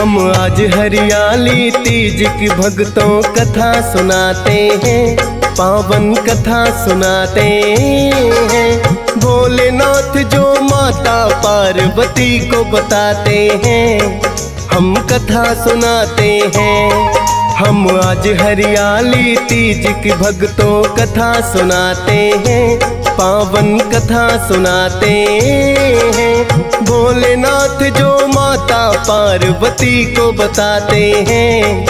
हम आज हरियाली तीज की भक्तों कथा सुनाते हैं, पावन कथा सुनाते हैं। भोलेनाथ जो माता पार्वती को बताते हैं, हम कथा सुनाते हैं। हम आज हरियाली तीज की भक्तों कथा सुनाते हैं, पावन कथा सुनाते हैं। भोलेनाथ जो माता पार्वती को बताते हैं,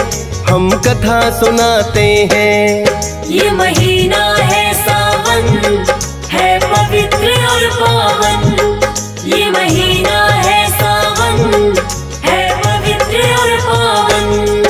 हम कथा सुनाते हैं। ये महीना है सावन, है पवित्र और पावन। ये महीना है सावन, है पवित्र और पावन।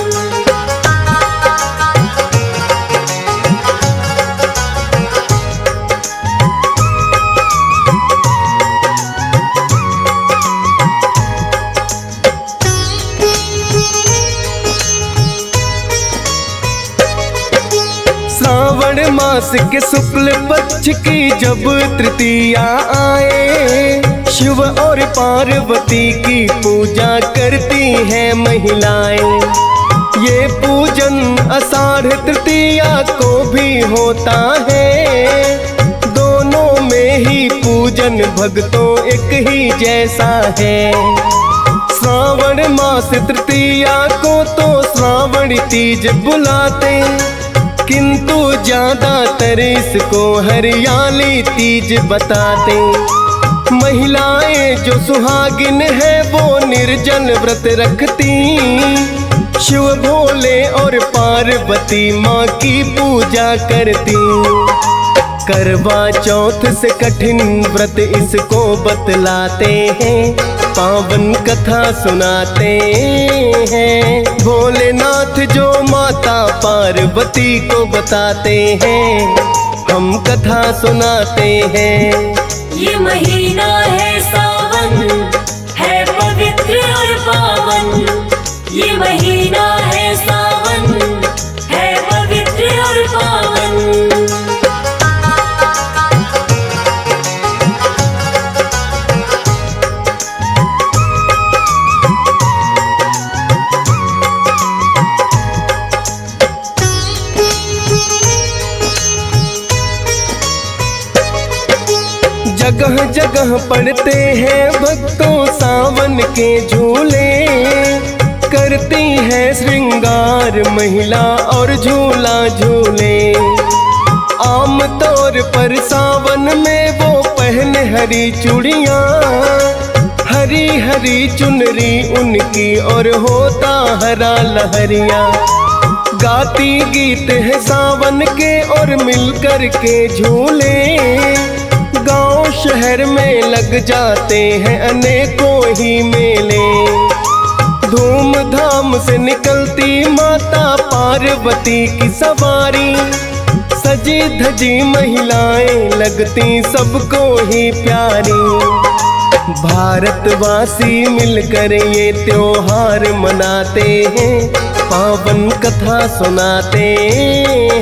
श्रावण मास के शुक्ल पक्ष की जब तृतीया आए, शिव और पार्वती की पूजा करती हैं महिलाएं। ये पूजन आषाढ़ तृतीया को भी होता है, दोनों में ही पूजन भक्तों एक ही जैसा है। श्रावण मास तृतीया को तो श्रावण तीज बुलाते, किंतु ज्यादातर इसको हरियाली तीज बताते। महिलाएं जो सुहागिन है वो निर्जल व्रत रखती, शिव भोले और पार्वती माँ की पूजा करती। करवा चौथ से कठिन व्रत इसको बतलाते हैं, पावन कथा सुनाते हैं। भोलेनाथ जो माता पार्वती को बताते हैं, हम कथा सुनाते हैं। ये महीना है सावन, है पवित्र और पावन। ये महीना है सावन, है पवित्र और पावन। जगह जगह पड़ते हैं भक्तों सावन के झूले, करती है श्रृंगार महिला और झूला झूले। आम तौर पर सावन में वो पहने हरी चूड़ियाँ, हरी हरी चुनरी उनकी और होता हरा लहरिया। गाती गीत है सावन के और मिलकर के झूले, गांव शहर में लग जाते हैं अनेकों ही मेले। धूमधाम से निकलती माता पार्वती की सवारी, सजी धजी महिलाएं लगती सबको ही प्यारी। भारतवासी मिलकर ये त्योहार मनाते हैं, पावन कथा सुनाते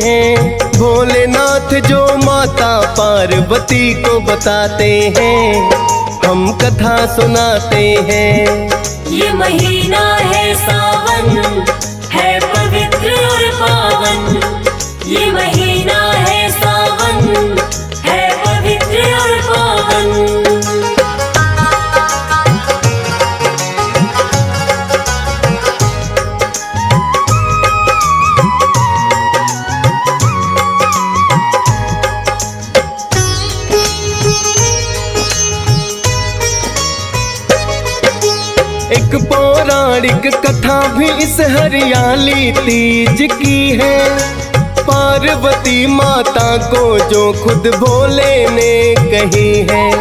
हैं। भोलेनाथ जो माता पार्वती को बताते हैं, हम कथा सुनाते हैं। ये महीना है सावन, है पवित्र और पावन। ये महीना है सावन, है पवित्र और पावन। एक पौराणिक कथा भी इस हरियाली तीज की है। पार्वती माता को जो खुद भोले ने कही है,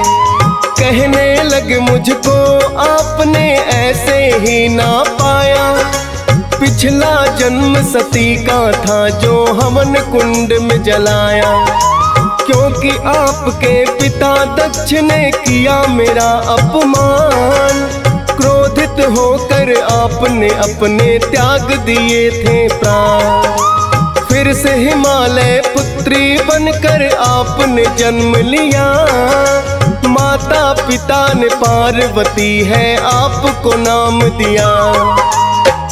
कहने लगे मुझको आपने ऐसे ही ना पाया। पिछला जन्म सती का था जो हवन कुंड में जलाया, क्योंकि आपके पिता दक्ष ने किया मेरा अपमान। क्रोधित होकर आपने अपने त्याग दिए थे प्राण। फिर से हिमालय पुत्री बनकर आपने जन्म लिया। माता पिता ने पार्वती है आपको नाम दिया।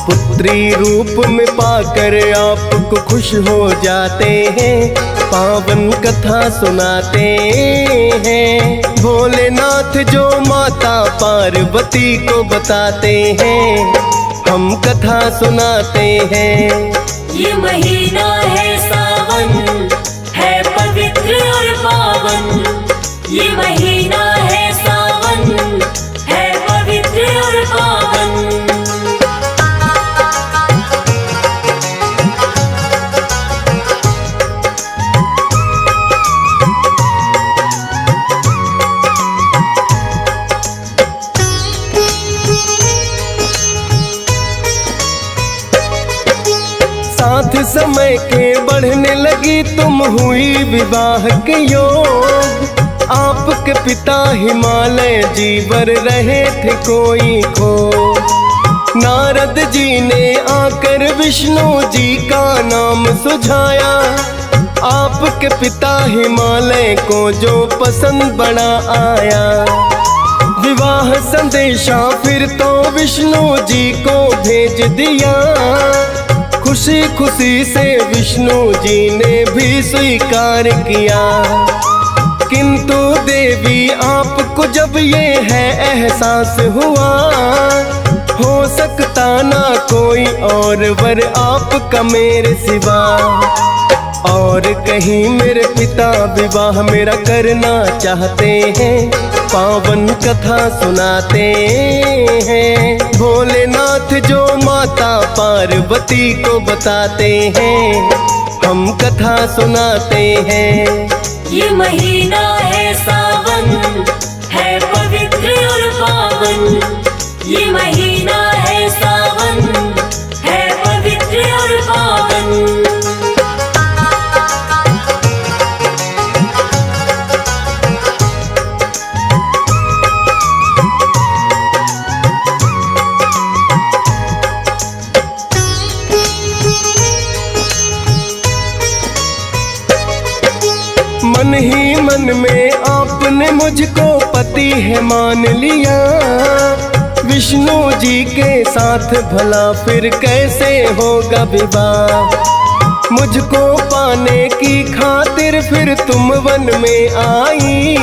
पुत्री रूप में पाकर आपको खुश हो जाते हैं, पावन कथा सुनाते हैं। भोलेनाथ जो माता पार्वती को बताते हैं, हम कथा सुनाते हैं। ये महीना है सावन, है पवित्र और पावन। ये महीना है सावन, है पवित्र और पावन। साथ समय के बढ़ने लगी तुम हुई विवाह के योग। आपके पिता हिमालय जीवर रहे थे कोई खो। नारद जी ने आकर विष्णु जी का नाम सुझाया। आपके पिता हिमालय को जो पसंद बड़ा आया। विवाह संदेशा फिर तो विष्णु जी को भेज दिया। खुशी खुशी से विष्णु जी ने भी स्वीकार किया। किंतु देवी आपको जब ये है एहसास हुआ, हो सकता ना कोई और वर आपका मेरे सिवा। और कहीं मेरे पिता विवाह मेरा करना चाहते हैं, पावन कथा सुनाते हैं। भोलेनाथ जो माता पार्वती को बताते हैं, हम कथा सुनाते हैं। ये महीना है सावन, है पवित्र और पावन। ये महीना है सावन, है पवित्र और पावन। मन ही मन में आपने मुझको पति है मान लिया। विष्णु जी के साथ भला फिर कैसे होगा विवाह। मुझको पाने की खातिर फिर तुम वन में आई।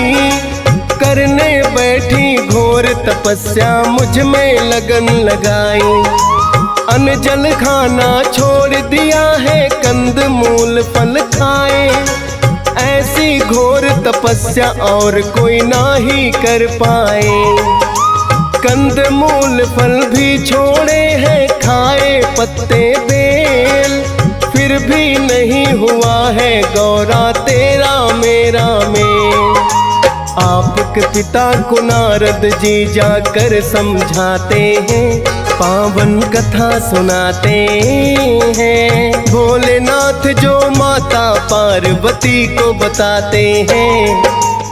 करने बैठी घोर तपस्या मुझ में लगन लगाई। अन्न जल खाना छोड़ दिया है, कंद मूल फल खाए। ऐसी घोर तपस्या और कोई ना ही कर पाए। कंद मूल फल भी छोड़े हैं, खाए पत्ते बेल। फिर भी नहीं हुआ है गौरा तेरा मेरा मेल। आपके पिता को नारद जी जाकर समझाते हैं, पावन कथा सुनाते हैं। भोलेनाथ जो माता पार्वती को बताते हैं,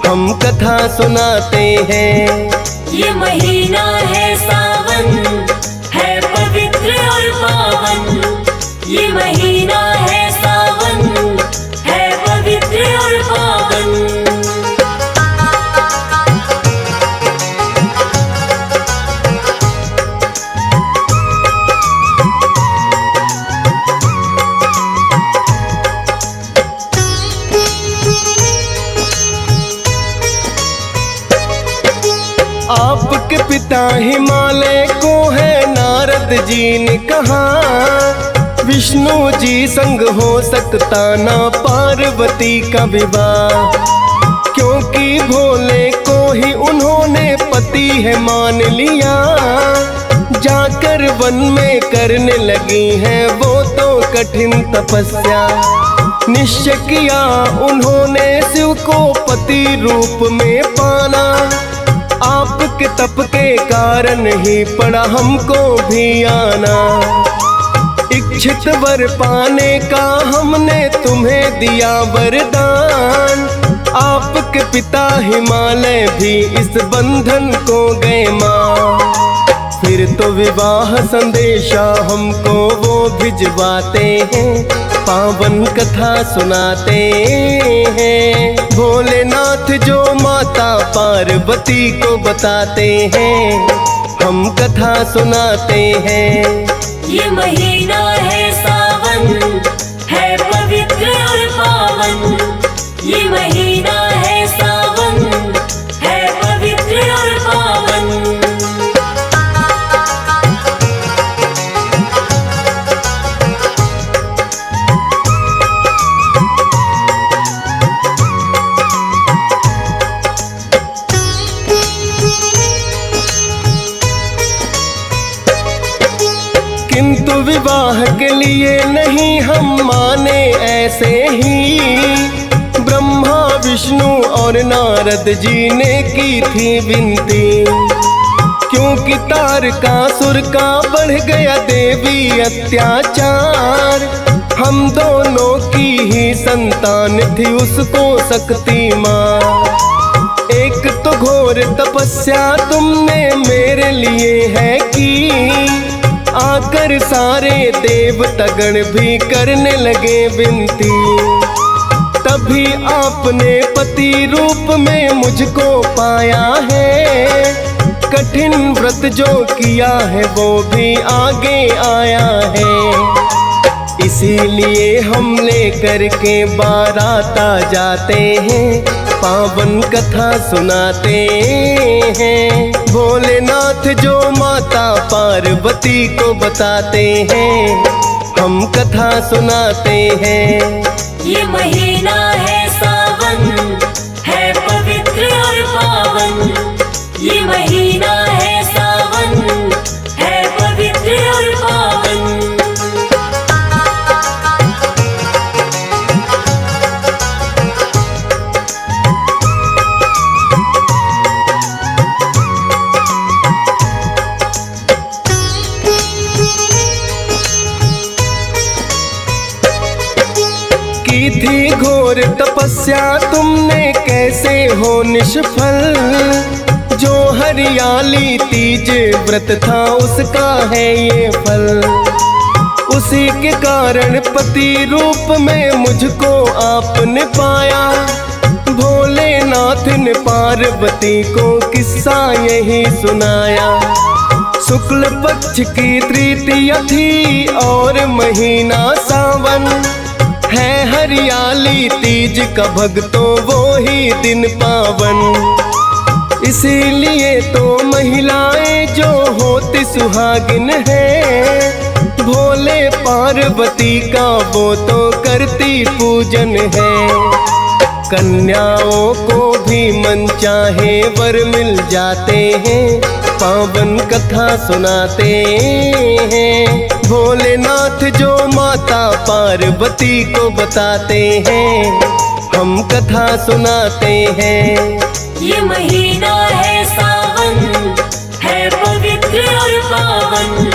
हम कथा सुनाते हैं। ये महीना है सावन, है पवित्र और पावन। ये महीना है सावन, है पवित्र और पावन। आपके पिता हिमालय को है नारद जी ने कहा। विष्णु जी संग हो सकता ना पार्वती का विवाह। क्योंकि भोले को ही उन्होंने पति है मान लिया। जाकर वन में करने लगी है वो तो कठिन तपस्या। निश्चय किया उन्होंने शिव को पति रूप में पाना। आपके तप के कारण ही पड़ा हमको भी आना। इच्छित वर पाने का हमने तुम्हें दिया वरदान। आपके पिता हिमालय भी इस बंधन को गए मां। फिर तो विवाह संदेशा हमको वो भिजवाते हैं, पावन कथा सुनाते हैं। भोलेनाथ जो माता पार्वती को बताते हैं, हम कथा सुनाते हैं। ये महीना है सावन, है पवित्र और पावन। ये महीना है सावन, है पवित्र और पावन। किंतु विवाह के लिए नहीं हम माने ऐसे ही, ब्रह्मा विष्णु और नारद जी ने की थी विनती। क्योंकि तारकासुर का बढ़ गया देवी अत्याचार, हम दोनों की ही संतान थी उसको शक्ति माँ। एक तो घोर तपस्या तुमने मेरे लिए है की, आकर सारे देवतागण भी करने लगे विनती। तभी आपने पति रूप में मुझको पाया है, कठिन व्रत जो किया है वो भी आगे आया है। इसीलिए हम लेकर के बाराता जाते हैं, पावन कथा सुनाते हैं। भोलेनाथ जो माता पार्वती को बताते हैं, हम कथा सुनाते हैं। ये महीना है सावन, है पवित्र और पावन। ये महीना है सावन, है पवित्र और पावन। की थी घोर तपस्या तुमने कैसे हो निष्फल, जो हरियाली तीज व्रत था उसका है ये फल। उसी के कारण पति रूप में मुझको आपने पाया, भोलेनाथ ने पार्वती को किस्सा यही सुनाया। शुक्ल पक्ष की तृतीया थी और महीना सावन, है हरियाली तीज का भक्तों वो ही दिन पावन। इसीलिए तो महिलाएं जो होती सुहागिन है, भोले पार्वती का वो तो करती पूजन है। कन्याओं को भी मन चाहे वर मिल जाते हैं, पावन कथा सुनाते हैं। भोलेनाथ जो माता पार्वती को बताते हैं, हम कथा सुनाते हैं। ये महीना है सावन, है पवित्र और पावन।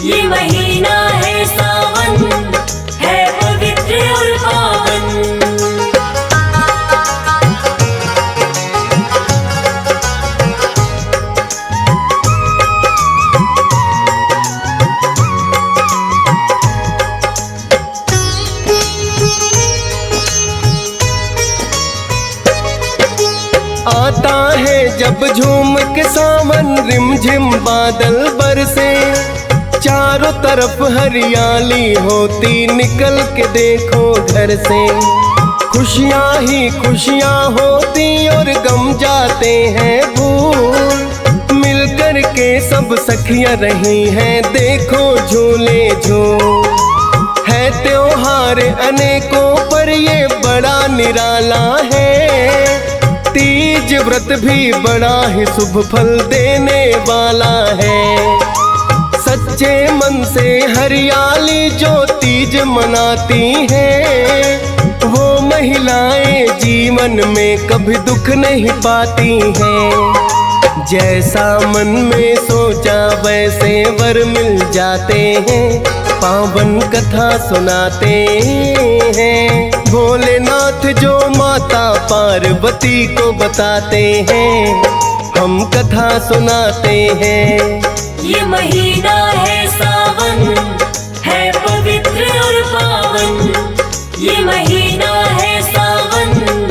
ये महीना है सावन, है पवित्र और पावन। आता है जब झूम के सावन, रिमझिम बादल बरसे, चारों तरफ हरियाली होती निकल के देखो घर से। खुशियाँ ही खुशियाँ होती और गम जाते हैं भूल, मिलकर के सब सखियाँ रही हैं देखो झूले झूल। है त्योहार अनेकों पर ये बड़ा निराला है, तीज व्रत भी बड़ा ही शुभ फल देने वाला है। सच्चे मन से हरियाली जो तीज मनाती है, वो महिलाएं जीवन में कभी दुख नहीं पाती हैं। जैसा मन में सोचा वैसे वर मिल जाते हैं, पावन कथा सुनाते हैं। भोलेनाथ जो माता पार्वती को बताते हैं, हम कथा सुनाते हैं। ये महीना है सावन, है पवित्र और पावन। ये महीना है सावन,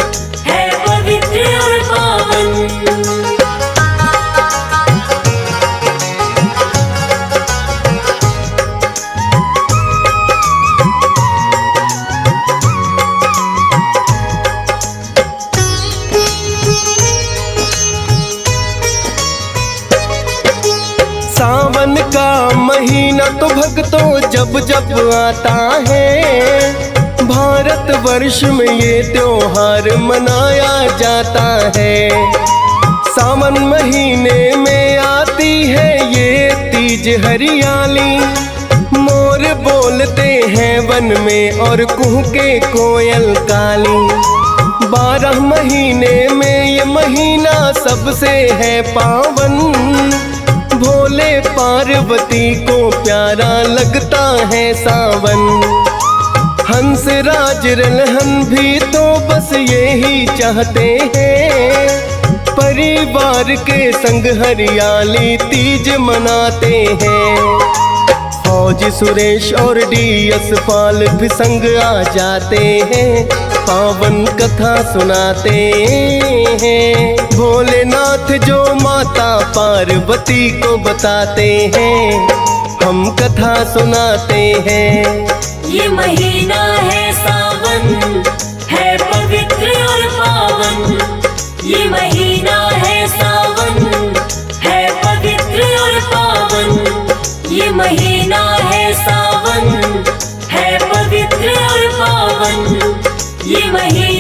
है महीना तो भक्तों जब जब आता है, भारत वर्ष में ये त्योहार मनाया जाता है। सावन महीने में आती है ये तीज हरियाली, मोर बोलते हैं वन में और कुहू के कोयल काली। 12 महीने में ये महीना सबसे है पावन, भोले पार्वती को प्यारा लगता है सावन। हंस राज रलहन भी तो बस यही चाहते हैं, परिवार के संग हरियाली तीज मनाते हैं। फौज सुरेश और डीएस पाल भी संग आ जाते हैं, पावन कथा सुनाते हैं। भोलेनाथ जो माता पार्वती को बताते हैं, हम कथा सुनाते हैं। ये महीना है सावन, है पवित्र और पावन। ये महीना है सावन, है पवित्र और पावन। ये महीना है सावन, है पवित्र और पावन। ये महीना